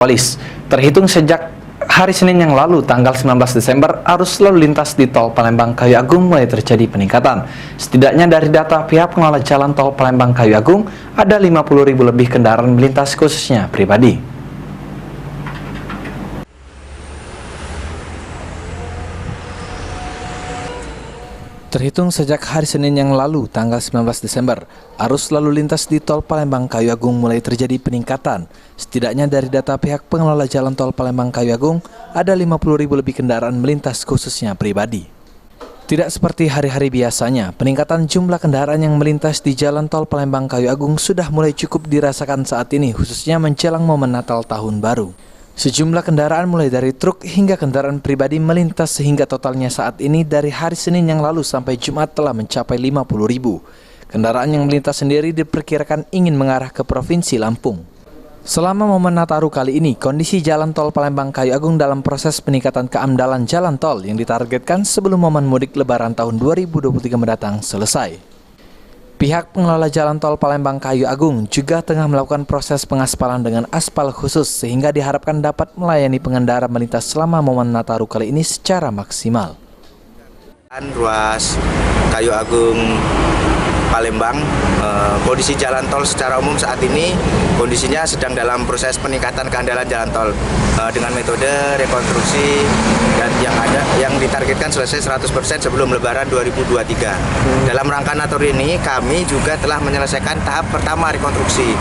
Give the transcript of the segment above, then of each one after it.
Polis. Terhitung sejak hari Senin yang lalu, tanggal 19 Desember, arus lalu lintas di Tol Palembang Kayu Agung mulai terjadi peningkatan. Setidaknya dari data pihak pengelola jalan Tol Palembang Kayu Agung, ada 50.000 lebih kendaraan melintas khususnya pribadi. Terhitung sejak hari Senin yang lalu, tanggal 19 Desember, arus lalu lintas di Tol Palembang Kayu Agung mulai terjadi peningkatan. Setidaknya dari data pihak pengelola jalan Tol Palembang Kayu Agung, ada 50.000 lebih kendaraan melintas khususnya pribadi. Tidak seperti hari-hari biasanya, peningkatan jumlah kendaraan yang melintas di jalan Tol Palembang Kayu Agung sudah mulai cukup dirasakan saat ini, khususnya menjelang momen Natal Tahun Baru. Sejumlah kendaraan mulai dari truk hingga kendaraan pribadi melintas sehingga totalnya saat ini dari hari Senin yang lalu sampai Jumat telah mencapai 50.000. Kendaraan yang melintas sendiri diperkirakan ingin mengarah ke Provinsi Lampung. Selama momen Nataru kali ini, kondisi jalan Tol Palembang Kayu Agung dalam proses peningkatan keandalan jalan tol yang ditargetkan sebelum momen mudik Lebaran tahun 2023 mendatang selesai. Pihak pengelola jalan Tol Palembang Kayu Agung juga tengah melakukan proses pengaspalan dengan aspal khusus sehingga diharapkan dapat melayani pengendara melintas selama momen Nataru kali ini secara maksimal. Ruas Kayu Agung Palembang, kondisi jalan tol secara umum saat ini kondisinya sedang dalam proses peningkatan keandalan jalan tol dengan metode rekonstruksi dan yang ditargetkan selesai 100% sebelum Lebaran 2023. Dalam rangka Nataru ini kami juga telah menyelesaikan tahap pertama rekonstruksi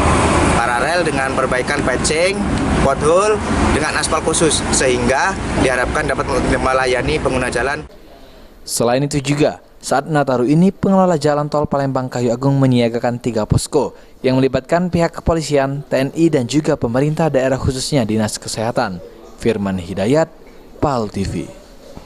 paralel dengan perbaikan patching, pothole dengan aspal khusus sehingga diharapkan dapat melayani pengguna jalan. Selain itu juga, saat Nataru ini, pengelola jalan Tol Palembang Kayu Agung menyiagakan 3 posko yang melibatkan pihak kepolisian, TNI, dan juga pemerintah daerah khususnya Dinas Kesehatan. Firman Hidayat, PAL TV.